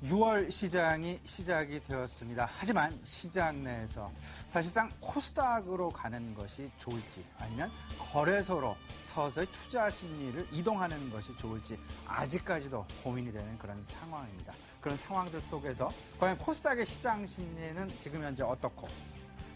(6월) 시장이 시작이 되었습니다. 하지만 시장 내에서 사실상 코스닥으로 가는 것이 좋을지 아니면 거래소로 서서히 투자 심리를 이동하는 것이 좋을지 아직까지도 고민이 되는 그런 상황입니다. 그런 상황들 속에서 과연 코스닥의 시장 심리는 지금 현재 어떻고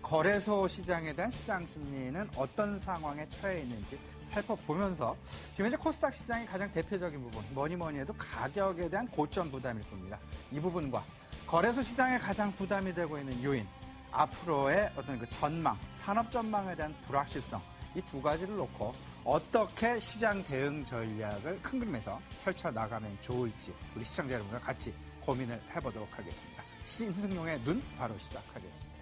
거래소 시장에 대한 시장 심리는 어떤 상황에 처해 있는지 살펴보면서 지금 현재 코스닥 시장의 가장 대표적인 부분 뭐니 해도 가격에 대한 고점 부담일 겁니다. 이 부분과 거래소 시장에 가장 부담이 되고 있는 요인 앞으로의 어떤 그 전망, 산업 전망에 대한 불확실성 이 두 가지를 놓고 어떻게 시장 대응 전략을 큰 그림에서 펼쳐나가면 좋을지 우리 시청자 여러분과 같이 고민을 해보도록 하겠습니다. 신승용의 눈 바로 시작하겠습니다.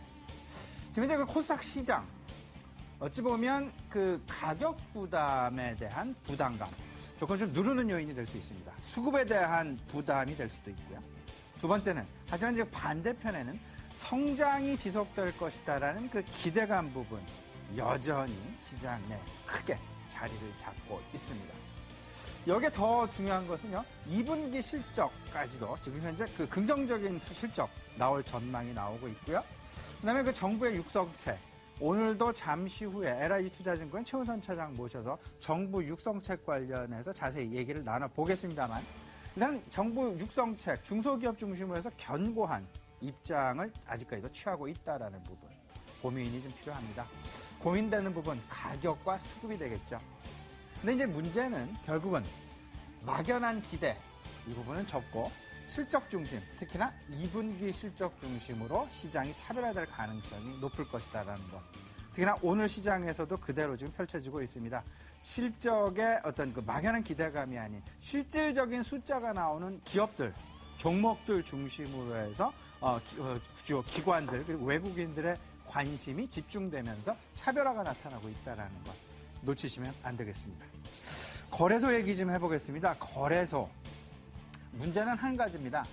지금 현재 그 코스닥 시장 어찌 보면 그 가격 부담에 대한 부담감 조금 좀 누르는 요인이 될 수 있습니다. 수급에 대한 부담이 될 수도 있고요. 두 번째는 하지만 이제 반대편에는 성장이 지속될 것이다라는 그 기대감 부분 여전히 시장 내 크게 자리를 잡고 있습니다. 여기에 더 중요한 것은요. 2분기 실적까지도 지금 현재 그 긍정적인 실적 나올 전망이 나오고 있고요. 그다음에 그 정부의 육성책 오늘도 잠시 후에 LIG투자증권 최우선 차장 모셔서 정부 육성책 관련해서 자세히 얘기를 나눠보겠습니다만 일단 정부 육성책 중소기업 중심으로 해서 견고한 입장을 아직까지도 취하고 있다는 부분 고민이 좀 필요합니다. 고민되는 부분 가격과 수급이 되겠죠. 근데 이제 문제는 결국은 막연한 기대 이 부분은 접고 실적 중심, 특히나 2분기 실적 중심으로 시장이 차별화될 가능성이 높을 것이다라는 것. 특히나 오늘 시장에서도 그대로 지금 펼쳐지고 있습니다. 실적의 어떤 그 막연한 기대감이 아닌 실질적인 숫자가 나오는 기업들, 종목들 중심으로 해서 주요 기관들 그리고 외국인들의 관심이 집중되면서 차별화가 나타나고 있다는 것. 놓치시면 안 되겠습니다. 거래소 얘기 좀 해보겠습니다. 거래소. 문제는 한 가지입니다.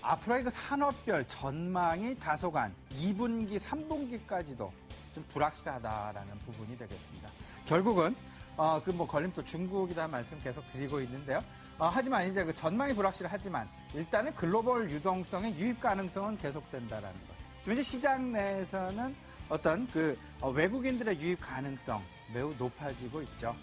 앞으로의 그 산업별 전망이 다소간 2분기, 3분기까지도 좀 불확실하다라는 부분이 되겠습니다. 결국은 걸림돌 중국이라는 말씀 계속 드리고 있는데요. 하지만 이제 그 전망이 불확실하지만 일단은 글로벌 유동성의 유입 가능성은 계속된다라는 것. 지금 이제 시장 내에서는 어떤 그 외국인들의 유입 가능성 매우 높아지고 있죠.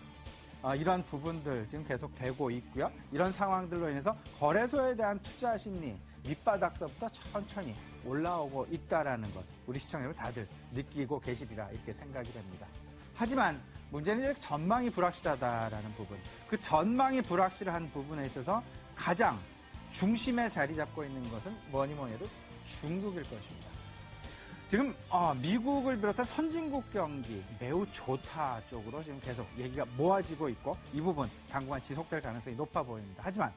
이런 부분들 지금 계속 되고 있고요. 이런 상황들로 인해서 거래소에 대한 투자 심리 밑바닥서부터 천천히 올라오고 있다라는 것 우리 시청자 여러분 다들 느끼고 계시리라 이렇게 생각이 됩니다. 하지만 문제는 전망이 불확실하다라는 부분 그 전망이 불확실한 부분에 있어서 가장 중심에 자리 잡고 있는 것은 뭐니 해도 중국일 것입니다. 지금 미국을 비롯한 선진국 경기 매우 좋다 쪽으로 지금 계속 얘기가 모아지고 있고 이 부분 당분간 지속될 가능성이 높아 보입니다. 하지만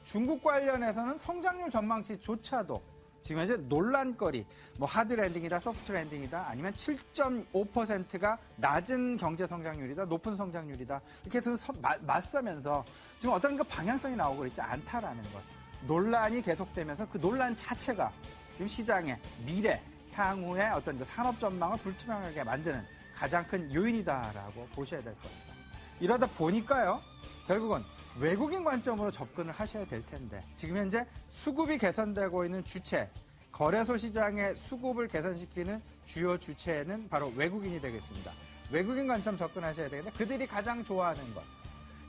중국 관련해서는 성장률 전망치조차도 지금 현재 논란거리 하드 랜딩이다 소프트 랜딩이다 아니면 7.5%가 낮은 경제 성장률이다 높은 성장률이다 이렇게 해서 맞서면서 지금 어떤 그 방향성이 나오고 있지 않다라는 것 논란이 계속되면서 그 논란 자체가 지금 시장의 미래 향후의 어떤 그 산업 전망을 불투명하게 만드는 가장 큰 요인이다라고 보셔야 될 겁니다. 이러다 보니까요, 결국은 외국인 관점으로 접근을 하셔야 될 텐데, 지금 현재 수급이 개선되고 있는 주체, 거래소 시장의 수급을 개선시키는 주요 주체는 바로 외국인이 되겠습니다. 외국인 관점 접근하셔야 되는데, 그들이 가장 좋아하는 것.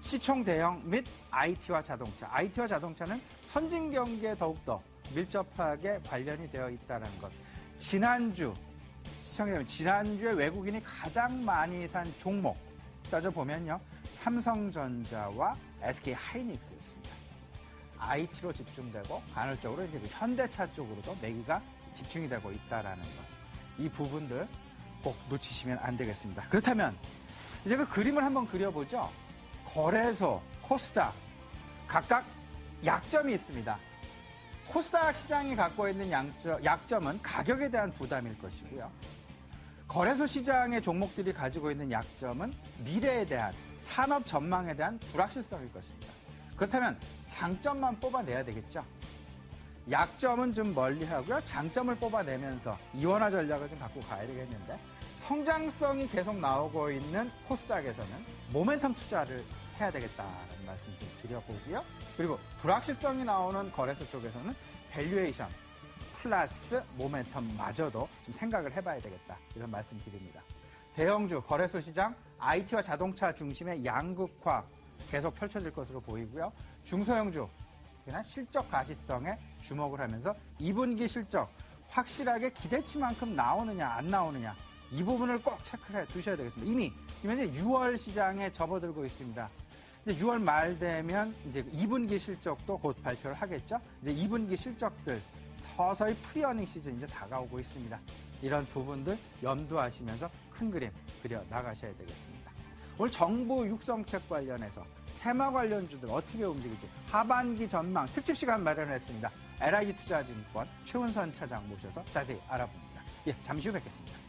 시총 대형 및 IT와 자동차. IT와 자동차는 선진 경기에 더욱더 밀접하게 관련이 되어 있다는 것. 지난주, 시청자 여러분, 지난주에 외국인이 가장 많이 산 종목 따져보면요. 삼성전자와 SK하이닉스였습니다. IT로 집중되고 간헐적으로 이제 현대차 쪽으로도 매기가 집중이 되고 있다라는 것. 이 부분들 꼭 놓치시면 안 되겠습니다. 그렇다면 이제 그 그림을 한번 그려보죠. 거래소, 코스닥 각각 약점이 있습니다. 코스닥 시장이 갖고 있는 약점은 가격에 대한 부담일 것이고요. 거래소 시장의 종목들이 가지고 있는 약점은 미래에 대한 산업 전망에 대한 불확실성일 것입니다. 그렇다면 장점만 뽑아내야 되겠죠. 약점은 좀 멀리하고요. 장점을 뽑아내면서 이원화 전략을 좀 갖고 가야 되겠는데 성장성이 계속 나오고 있는 코스닥에서는 모멘텀 투자를 해야 되겠다라는 말씀 좀 드려보고요. 그리고 불확실성이 나오는 거래소 쪽에서는 밸류에이션 플러스 모멘텀마저도 좀 생각을 해봐야 되겠다 이런 말씀 드립니다. 대형주 거래소 시장 IT와 자동차 중심의 양극화 계속 펼쳐질 것으로 보이고요. 중소형주 그냥 실적 가시성에 주목을 하면서 2분기 실적 확실하게 기대치만큼 나오느냐 안 나오느냐 이 부분을 꼭 체크를 해 두셔야 되겠습니다. 이미 현재 6월 시장에 접어들고 있습니다. 이제 6월 말 되면 이제 2분기 실적도 곧 발표를 하겠죠. 이제 2분기 실적들 서서히 프리어닝 시즌 이제 다가오고 있습니다. 이런 부분들 염두하시면서 큰 그림 그려 나가셔야 되겠습니다. 오늘 정부 육성책 관련해서 테마 관련주들 어떻게 움직일지 하반기 전망 특집 시간 마련했습니다. LIG 투자증권 최훈선 차장 모셔서 자세히 알아봅니다. 예, 잠시 후 뵙겠습니다.